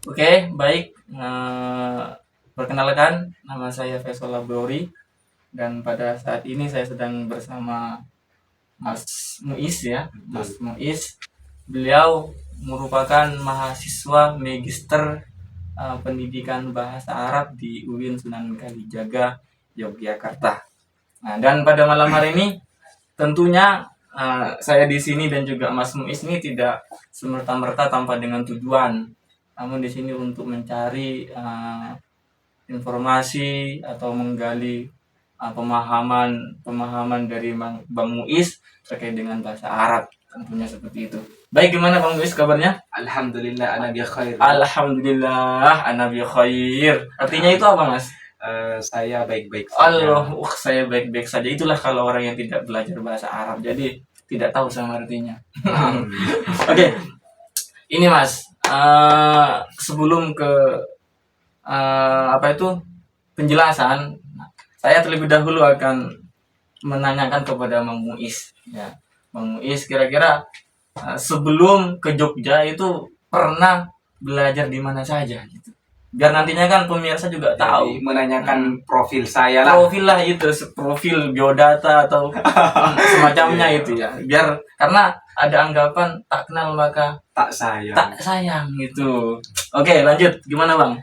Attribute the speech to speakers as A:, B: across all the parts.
A: Oke, baik. Perkenalkan, nama saya Faisal Labrori dan pada saat ini saya sedang bersama Mas Muiz ya, Mas Muiz. Beliau merupakan mahasiswa magister pendidikan bahasa Arab di UIN Sunan Kalijaga, Yogyakarta. Nah, dan pada malam hari ini tentunya saya di sini dan juga Mas Muiz ini tidak semerta-merta tanpa dengan tujuan, namun di sini untuk mencari informasi atau menggali pemahaman dari Bang Muiz terkait dengan bahasa Arab, tentunya seperti itu. Baik, gimana Bang Muiz kabarnya?
B: Alhamdulillah ana bi khair.
A: Alhamdulillah ana bi khair. Artinya itu apa, Mas?
B: Saya baik-baik saja.
A: Saya baik-baik saja. Itulah kalau orang yang tidak belajar bahasa Arab, jadi tidak tahu sama artinya. Oke. Ini Mas, sebelum ke penjelasan, saya terlebih dahulu akan menanyakan kepada Bang Muiz ya. Bang Muiz, kira-kira sebelum ke Jogja itu pernah belajar di mana saja gitu, biar nantinya kan pemirsa juga tahu.
B: Jadi, menanyakan profil saya lah.
A: Profil lah itu, profil biodata atau semacamnya itu ya, biar karena ada anggapan tak kenal maka
B: tak sayang
A: gitu. Oke, lanjut, gimana Bang?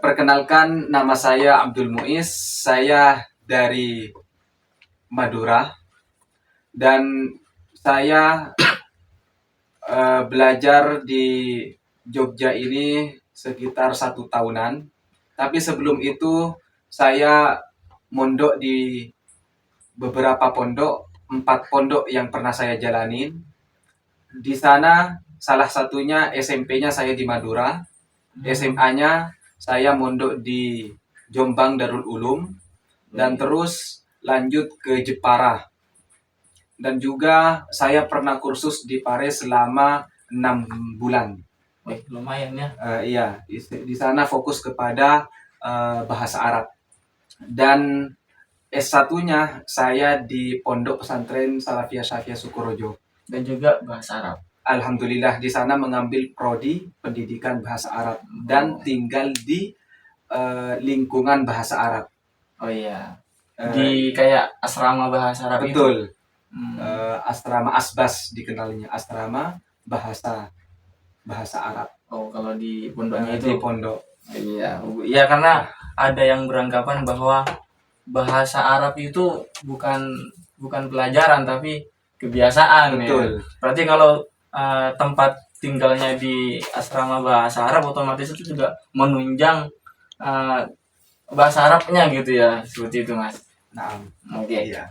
B: Perkenalkan, nama saya Abdul Muiz, saya dari Madura dan saya belajar di Jogja ini sekitar 1 tahunan. Tapi sebelum itu saya mondok di beberapa pondok, 4 pondok yang pernah saya jalanin. Di sana salah satunya SMP-nya saya di Madura, SMA-nya saya mondok di Jombang Darul Ulum, dan terus lanjut ke Jepara. Dan juga saya pernah kursus di Pare selama 6 bulan.
A: Lumayan ya.
B: Iya, di sana fokus kepada bahasa Arab. Dan S1-nya saya di Pondok Pesantren Salafiyah Syafiyah Sukorojo.
A: Dan juga bahasa Arab.
B: Alhamdulillah di sana mengambil prodi pendidikan bahasa Arab dan tinggal di lingkungan bahasa Arab.
A: Oh iya. Di kayak asrama bahasa Arab.
B: Betul. Asrama Asbas dikenalnya, asrama bahasa Arab.
A: Oh, kalau di pondoknya
B: itu di pondok.
A: Iya, karena ada yang beranggapan bahwa bahasa Arab itu bukan pelajaran tapi kebiasaan.
B: Betul.
A: Ya. Berarti kalau tempat tinggalnya di asrama bahasa Arab otomatis itu juga menunjang bahasa Arabnya gitu ya, seperti itu Mas.
B: Nah,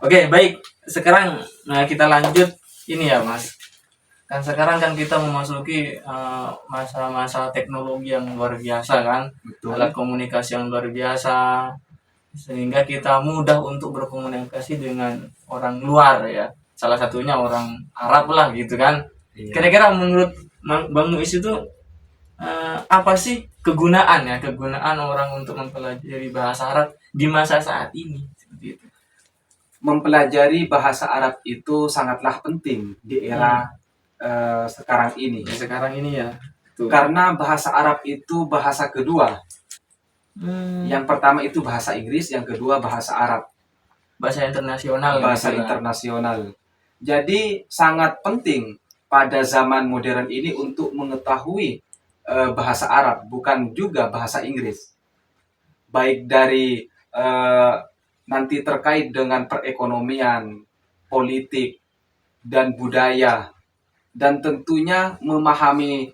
A: Oke, baik. Sekarang kita lanjut ini ya Mas. Kan sekarang kan kita memasuki masa-masa teknologi yang luar biasa kan.
B: Betul.
A: Alat komunikasi yang luar biasa, sehingga kita mudah untuk berkomunikasi dengan orang luar ya. Salah satunya orang Arab lah gitu kan. Iya. Kira-kira menurut Bang Muiz itu apa sih kegunaan orang untuk mempelajari bahasa Arab di masa saat ini? Seperti itu.
B: Mempelajari bahasa Arab itu sangatlah penting di era sekarang ini.
A: Sekarang ini ya.
B: Betul. Karena bahasa Arab itu bahasa kedua. Yang pertama itu bahasa Inggris, yang kedua bahasa Arab.
A: Bahasa internasional.
B: Bahasa internasional. Jadi sangat penting pada zaman modern ini untuk mengetahui bahasa Arab, bukan juga bahasa Inggris. Baik dari nanti terkait dengan perekonomian, politik, dan budaya, dan tentunya memahami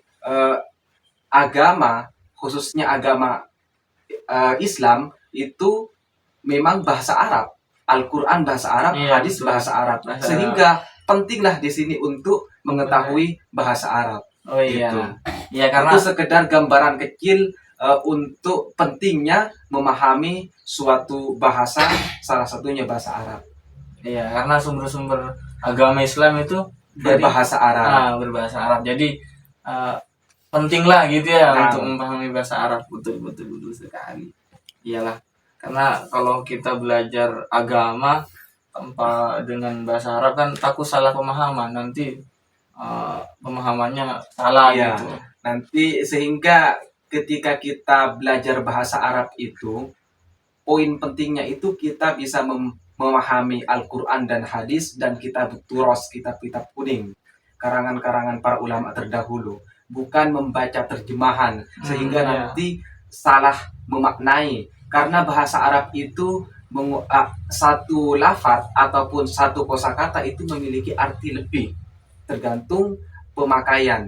B: agama, khususnya agama Islam, itu memang bahasa Arab. Al-Quran bahasa Arab, hadis bahasa Arab. Sehingga pentinglah di sini untuk mengetahui bahasa Arab.
A: Oh iya.
B: Gitu.
A: Ya, karena
B: itu sekedar gambaran kecil untuk pentingnya memahami suatu bahasa, salah satunya bahasa Arab.
A: Iya, karena sumber-sumber agama Islam itu
B: berbahasa Arab.
A: Berbahasa Arab. Jadi pentinglah gitu ya untuk memahami bahasa Arab. Betul sekali. Iyalah, karena kalau kita belajar agama tanpa dengan bahasa Arab kan takut salah pemahaman, nanti pemahamannya salah
B: Iya,
A: gitu.
B: nanti sehingga ketika kita belajar bahasa Arab itu, poin pentingnya itu kita bisa memahami Al-Quran dan hadis dan kitab turos, kitab-kitab kuning, karangan-karangan para ulama terdahulu, bukan membaca terjemahan sehingga
A: Iya.
B: nanti salah memaknai. Karena bahasa Arab itu satu lafaz ataupun satu kosakata itu memiliki arti lebih, tergantung pemakaian.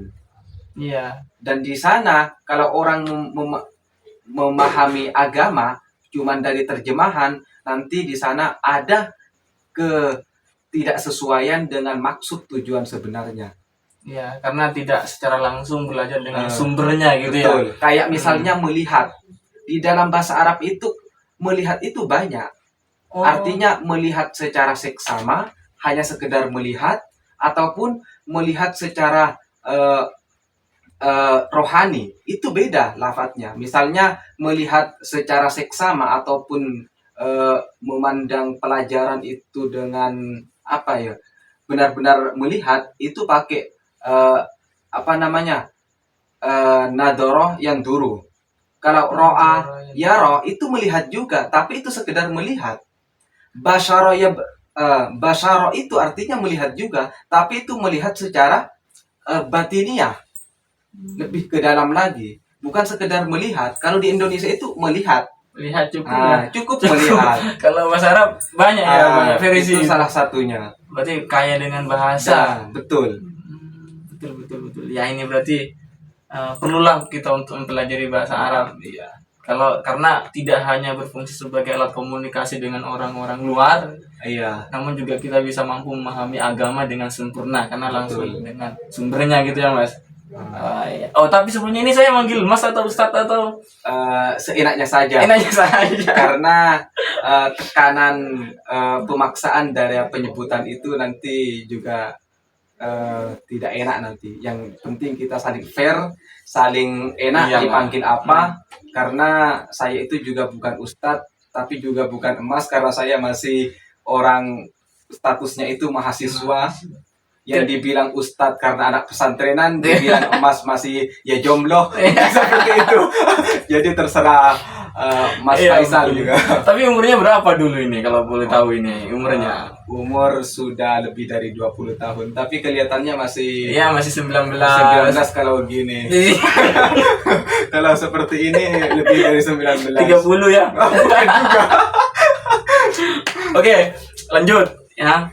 A: Iya,
B: Dan di sana kalau orang memahami agama cuman dari terjemahan, nanti di sana ada ketidaksesuaian dengan maksud tujuan sebenarnya.
A: iya, karena tidak secara langsung belajar dengan sumbernya gitu ya.
B: Betul. Kayak misalnya melihat. Di dalam bahasa Arab itu melihat itu banyak.
A: Oh,
B: Artinya melihat secara seksama, hanya sekedar melihat, ataupun melihat secara rohani, itu beda lafadznya. Misalnya melihat secara seksama ataupun memandang pelajaran itu dengan apa ya, benar-benar melihat, itu pakai nadoroh yang duru. Kalau ro'a yaro itu melihat juga, tapi itu sekedar melihat. Basyaro ya basyaro itu artinya melihat juga, tapi itu melihat secara batiniah, lebih ke dalam lagi, bukan sekedar melihat. Kalau di Indonesia itu melihat,
A: lihat cukup ya.
B: cukup melihat.
A: Kalau bahasa Arab banyak ya, banyak versi.
B: Itu salah satunya.
A: Berarti kaya dengan bahasa.
B: Betul.
A: Betul. Ya ini berarti perlulah kita untuk mempelajari bahasa Arab.
B: Iya.
A: Karena tidak hanya berfungsi sebagai alat komunikasi dengan orang-orang luar,
B: Iya.
A: namun juga kita bisa mampu memahami agama dengan sempurna karena langsung
B: Betul.
A: dengan sumbernya gitu ya Mas. Iya. Oh tapi sebelumnya ini saya manggil Mas atau Ustadz atau
B: Seenaknya saja.
A: enaknya saja.
B: Karena tekanan pemaksaan dari penyebutan itu nanti juga tidak enak nanti. Yang penting kita saling fair, saling enak.
A: Iyalah.
B: Dipanggil apa. Karena saya itu juga bukan ustadz, tapi juga bukan emas, karena saya masih orang, statusnya itu mahasiswa. Yang dibilang ustadz karena anak pesantrenan, dibilang emas masih ya jomblo. Seperti itu. Jadi terserah Mas
A: Iya,
B: Faisal
A: betul.
B: juga.
A: Tapi umurnya berapa dulu ini kalau boleh tahu ini umurnya?
B: Umur sudah lebih dari 20 tahun, tapi kelihatannya masih
A: Iya masih 19.
B: 19 kalau gini. Kalau seperti ini lebih dari 19.
A: 30 ya.
B: Bukan juga.
A: Oke, lanjut ya.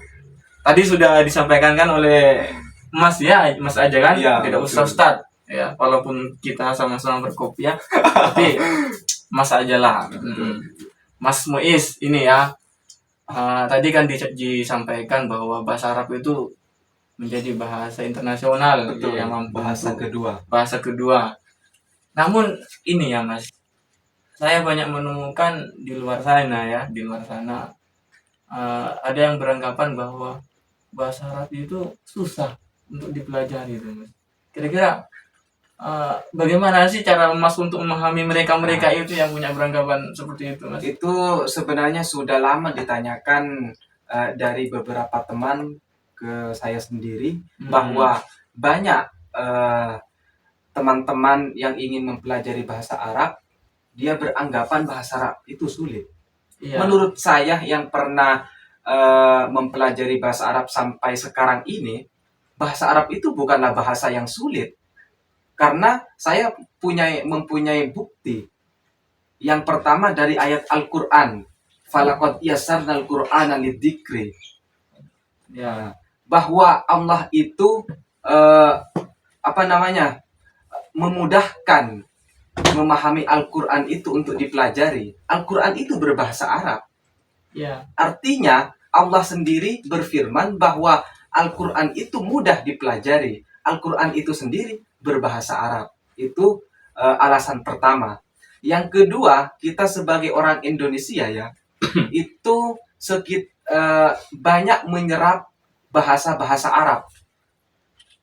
A: Tadi sudah disampaikan kan oleh Mas ya, Mas aja kan,
B: Iya,
A: tidak
B: betul.
A: usah Ustad. Ya, walaupun kita sama-sama berkopiah, tapi Mas aja lah. Mas Muiz ini ya. Tadi kan disampaikan bahwa bahasa Arab itu menjadi bahasa internasional.
B: Betul.
A: Yang mampu
B: Bahasa kedua.
A: bahasa kedua. Namun ini ya Mas, saya banyak menemukan di luar sana ya, ada yang beranggapan bahwa bahasa Arab itu susah untuk dipelajari itu Mas. Kira-kira bagaimana sih cara Mas untuk memahami mereka itu yang punya beranggapan seperti itu Mas?
B: Itu sebenarnya sudah lama ditanyakan dari beberapa teman ke saya sendiri, bahwa banyak teman-teman yang ingin mempelajari bahasa Arab, dia beranggapan bahasa Arab itu sulit.
A: Iya.
B: Menurut saya yang pernah mempelajari bahasa Arab sampai sekarang ini, bahasa Arab itu bukanlah bahasa yang sulit. Karena saya mempunyai bukti. Yang pertama dari ayat Al-Quran. Falaqad yassarnal Qur'ana lidzikri.
A: Ya.
B: Bahwa Allah itu memudahkan memahami Al-Quran itu untuk dipelajari. Al-Quran itu berbahasa Arab.
A: Ya.
B: Artinya Allah sendiri berfirman bahwa Al-Quran itu mudah dipelajari. Al-Quran itu sendiri berbahasa Arab. Itu alasan pertama. Yang kedua, kita sebagai orang Indonesia ya, itu banyak menyerap bahasa-bahasa Arab.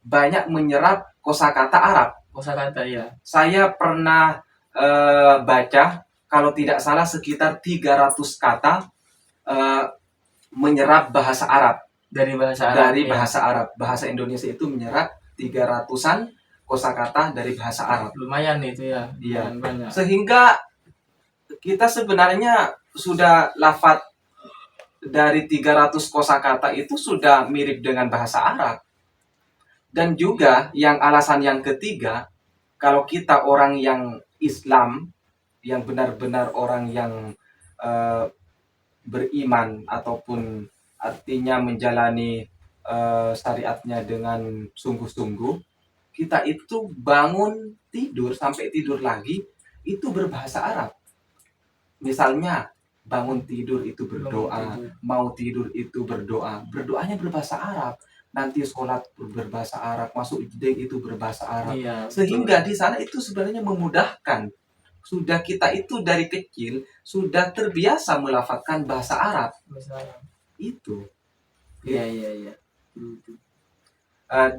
B: Banyak menyerap kosakata Arab.
A: Kosakata ya.
B: Saya pernah baca kalau tidak salah sekitar 300 kata eh, menyerap bahasa Arab
A: Dari bahasa Arab.
B: dari
A: ya.
B: bahasa Arab. Bahasa Indonesia itu menyerap 300-an kosakata dari bahasa Arab.
A: Lumayan itu ya.
B: Iya.
A: Lumayan banyak.
B: Sehingga kita sebenarnya sudah lafadz dari 300 kosakata itu sudah mirip dengan bahasa Arab. Dan juga yang alasan yang ketiga, kalau kita orang yang Islam, yang benar-benar orang yang eh, beriman ataupun artinya menjalani syariatnya dengan sungguh-sungguh, kita itu bangun tidur sampai tidur lagi itu berbahasa Arab. Misalnya bangun tidur itu berdoa, mau tidur itu berdoa, berdoanya berbahasa Arab. Nanti sholat berbahasa Arab, masuk ide itu berbahasa Arab.
A: Iya,
B: Sehingga di sana itu sebenarnya memudahkan. Sudah kita itu dari kecil sudah terbiasa melafalkan bahasa Arab.
A: bahasa Arab.
B: Itu.
A: Iya.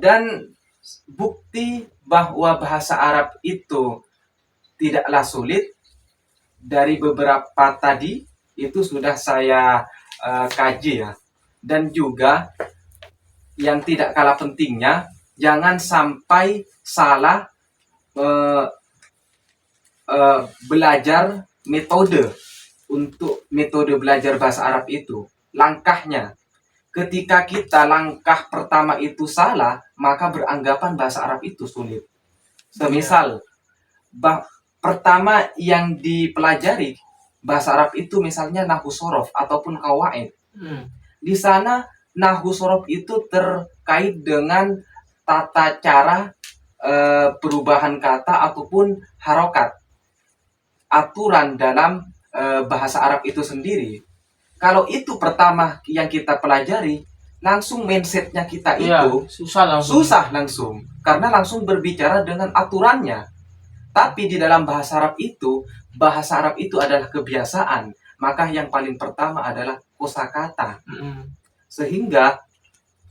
B: Dan bukti bahwa bahasa Arab itu tidaklah sulit dari beberapa tadi itu sudah saya kaji ya. Dan juga yang tidak kalah pentingnya, jangan sampai salah belajar metode untuk metode belajar bahasa Arab itu. Langkahnya, ketika kita langkah pertama itu salah, maka beranggapan bahasa Arab itu sulit. Semisal, pertama yang dipelajari bahasa Arab itu misalnya nahwu sorof ataupun qawaid. Di sana nahwu sorof itu terkait dengan tata cara perubahan kata ataupun harokat, aturan dalam bahasa Arab itu sendiri. Kalau itu pertama yang kita pelajari, langsung mindsetnya kita itu susah langsung, karena langsung berbicara dengan aturannya. Tapi di dalam bahasa Arab itu adalah kebiasaan. Maka yang paling pertama adalah kosakata. Sehingga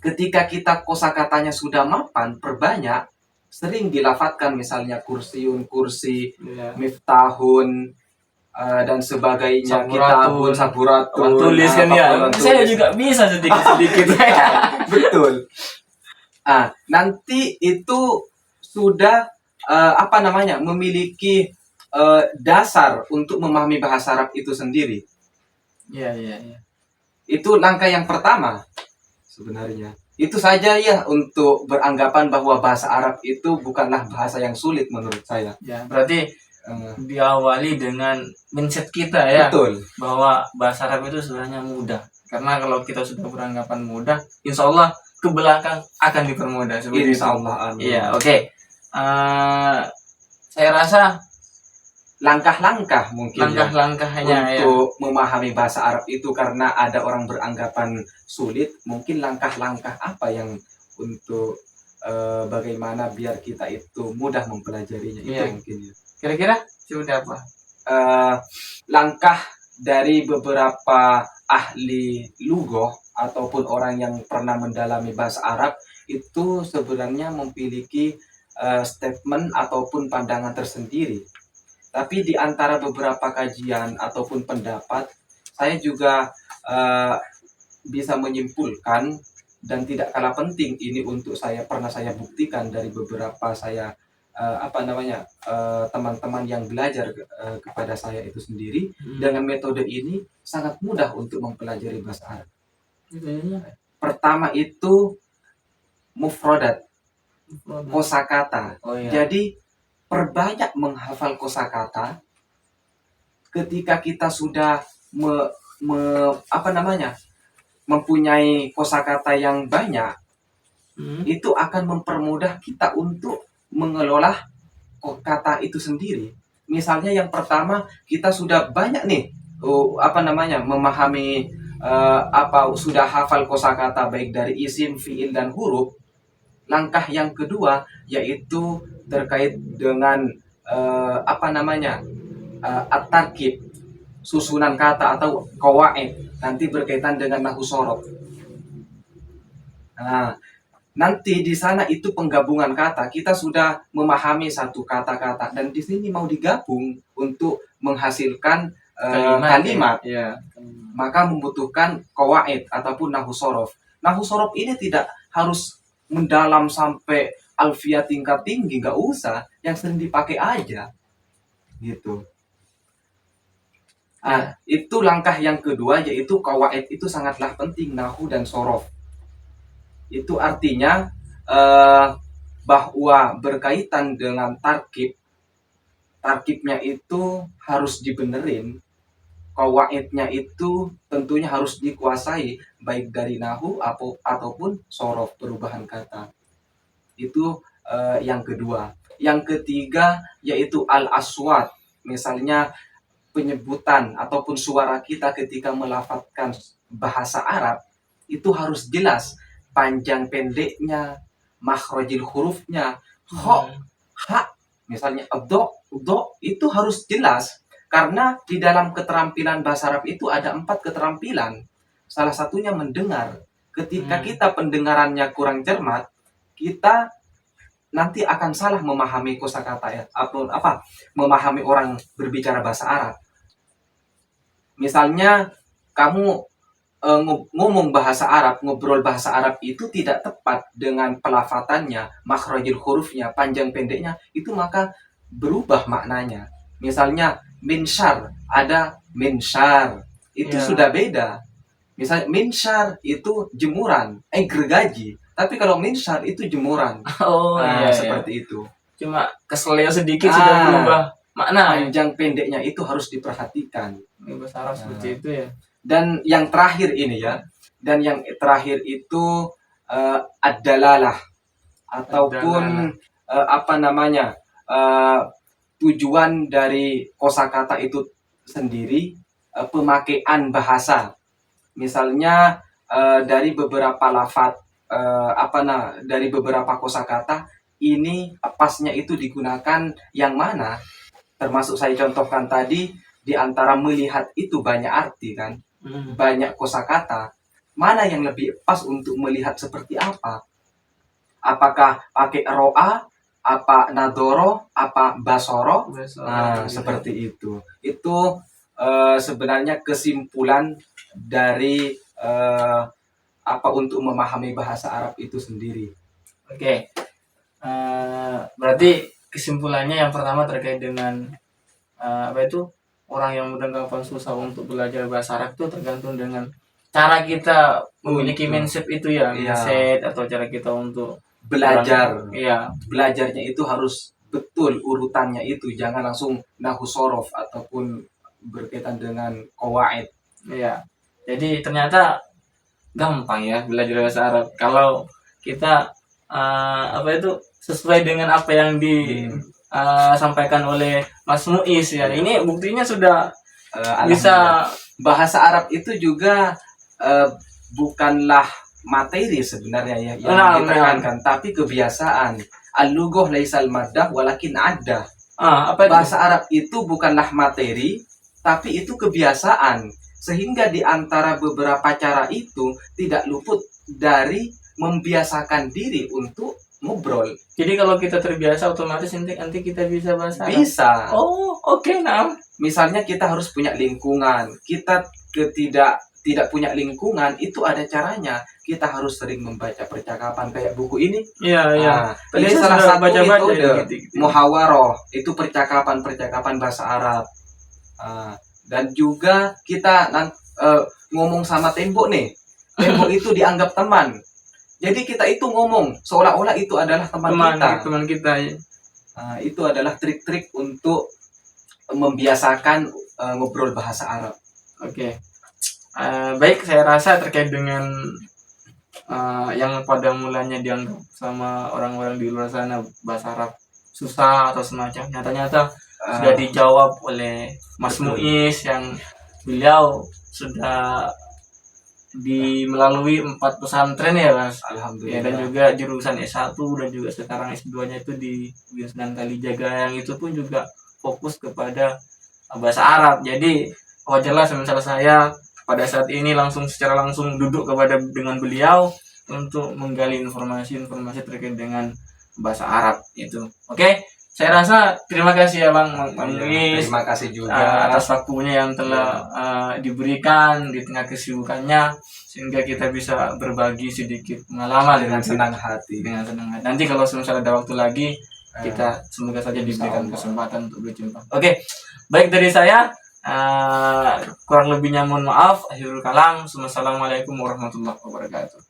B: ketika kita kosakatanya sudah mapan, perbanyak, sering dilafatkan misalnya kursiun, kursi, miftahun, dan sebagainya, kitabun, saburatun,
A: tulis kan ya. Saya juga bisa sedikit-sedikit.
B: Betul. Nanti itu sudah memiliki dasar untuk memahami bahasa Arab itu sendiri.
A: Iya.
B: Itu langkah yang pertama sebenarnya. Itu saja ya untuk beranggapan bahwa bahasa Arab itu bukanlah bahasa yang sulit menurut saya.
A: Ya, berarti diawali dengan mindset kita ya.
B: Betul.
A: Bahwa bahasa Arab itu sebenarnya mudah. Karena kalau kita sudah beranggapan mudah, insya Allah ke belakang akan dipermudah.
B: Insya Allah.
A: Iya, oke. Saya rasa
B: langkah-langkah mungkin
A: langkah-langkahnya
B: untuk memahami bahasa Arab itu, karena ada orang beranggapan sulit, mungkin langkah-langkah apa yang untuk bagaimana biar kita itu mudah mempelajarinya. Itu mungkin ya.
A: Kira-kira sudah apa?
B: Langkah dari beberapa ahli lughah ataupun orang yang pernah mendalami bahasa Arab itu sebenarnya memiliki statement ataupun pandangan tersendiri. Tapi di antara beberapa kajian ataupun pendapat, saya juga bisa menyimpulkan, dan tidak kalah penting ini untuk pernah saya buktikan dari beberapa teman-teman yang belajar kepada saya itu sendiri. Dengan metode ini sangat mudah untuk mempelajari bahasa Arab. Pertama itu mufradat, kosakata. Jadi perbanyak menghafal kosakata. Ketika kita sudah mempunyai kosakata yang banyak, itu akan mempermudah kita untuk mengelola kata itu sendiri. Misalnya yang pertama, kita sudah banyak nih memahami sudah hafal kosakata baik dari isim, fiil, dan huruf. Langkah yang kedua yaitu terkait dengan at-tarkib, susunan kata atau qawaid, nanti berkaitan dengan nahwu sorof. Nanti di sana itu penggabungan kata, kita sudah memahami satu kata-kata, dan di sini mau digabung untuk menghasilkan
A: Kalimat,
B: kalimat,
A: ya.
B: maka membutuhkan qawaid ataupun nahu sorof. Nahu sorof ini tidak harus mendalam sampai alfiah tingkat tinggi, nggak usah, yang sering dipakai aja gitu. Itu langkah yang kedua, yaitu qawaid itu sangatlah penting, nahu dan sorof. Itu artinya bahwa berkaitan dengan tarkibnya itu harus dibenerin, qawaidnya itu tentunya harus dikuasai baik dari nahu ataupun sorof, perubahan kata. Itu yang kedua. Yang ketiga yaitu al-aswat, misalnya penyebutan ataupun suara kita ketika melafadzkan bahasa Arab itu harus jelas, panjang pendeknya, makhrajil hurufnya, ha, misalnya do itu harus jelas, karena di dalam keterampilan bahasa Arab itu ada 4 keterampilan. Salah satunya mendengar. Ketika kita pendengarannya kurang cermat, kita nanti akan salah memahami kosakata ya, memahami orang berbicara bahasa Arab. Misalnya kamu ngomong bahasa Arab, ngobrol bahasa Arab itu tidak tepat dengan pelafatannya, makhrajil hurufnya, panjang pendeknya, itu maka berubah maknanya. Misalnya minsyar, ada minsyar, itu sudah beda. Misalnya minsyar itu jemuran, gergaji. Tapi kalau minsyar itu jemuran. Seperti itu.
A: Cuma keselnya sedikit sudah berubah makna.
B: Panjang pendeknya itu harus diperhatikan.
A: Bahasa Arab seperti itu ya.
B: Dan yang terakhir ini ya, dan yang terakhir itu ad-dalalah ataupun tujuan dari kosakata itu sendiri, pemakaian bahasa. Misalnya dari beberapa lafadz, dari beberapa kosakata ini pasnya itu digunakan yang mana? Termasuk saya contohkan tadi, di antara melihat itu banyak arti kan, banyak kosakata. Mana yang lebih pas untuk melihat seperti apa? Apakah pakai ro'a, apa nadoro, apa basoro? Seperti itu. Itu sebenarnya kesimpulan dari untuk memahami bahasa Arab itu sendiri.
A: Oke. Berarti kesimpulannya yang pertama terkait dengan orang yang mudah gampang susah untuk belajar bahasa Arab itu tergantung dengan cara kita memiliki mindset itu ya, mindset atau cara kita untuk
B: belajar. Belajarnya itu harus betul urutannya itu, jangan langsung nahu sorof ataupun berkaitan dengan qawaid.
A: Iya. Jadi ternyata gampang ya belajar bahasa Arab kalau kita sesuai dengan apa yang disampaikan oleh Mas Muiz ya. Ini buktinya sudah bisa.
B: Bahasa Arab itu juga bukanlah materi sebenarnya ya yang ditekankan, tapi kebiasaan. Al-lughah laisal maddah walakin addah. Bahasa Arab itu bukanlah materi, tapi itu kebiasaan. Sehingga di antara beberapa cara itu tidak luput dari membiasakan diri untuk ngobrol.
A: Jadi kalau kita terbiasa otomatis nanti kita bisa bahasa Arab.
B: Bisa.
A: Oke.
B: Misalnya kita harus punya lingkungan. Kita tidak punya lingkungan, itu ada caranya. Kita harus sering membaca percakapan kayak buku ini.
A: Iya.
B: Ini salah satu metode muhawaroh, itu percakapan bahasa Arab. Dan juga kita ngomong sama tembok nih. Tembok itu dianggap teman. Jadi kita itu ngomong seolah-olah itu adalah teman kita. Ya. Itu adalah trik-trik untuk membiasakan ngobrol bahasa Arab.
A: Oke. Baik, saya rasa terkait dengan yang pada mulanya dianggap sama orang-orang di luar sana bahasa Arab susah atau semacamnya, ternyata sudah dijawab oleh Mas Muiz yang beliau sudah melalui 4 pesantren ya Mas.
B: Alhamdulillah.
A: Ya, dan juga jurusan S1 dan juga sekarang S2-nya itu di Sunan Kalijaga, yang itu pun juga fokus kepada bahasa Arab. Jadi wajarlah semisal saya pada saat ini secara langsung duduk dengan beliau untuk menggali informasi terkait dengan bahasa Arab itu. Oke. Saya rasa terima kasih ya Bang Muiz
B: Terima kasih juga.
A: atas waktunya yang telah diberikan di tengah kesibukannya, sehingga kita bisa berbagi sedikit pengalaman
B: Dengan senang hati.
A: dengan senang hati. Nanti kalau misalnya ada waktu lagi, kita semoga saja diberikan kesempatan untuk berjumpa. Oke, baik dari saya, kurang lebihnya mohon maaf. Akhirul kalam. Wassalamualaikum warahmatullahi wabarakatuh.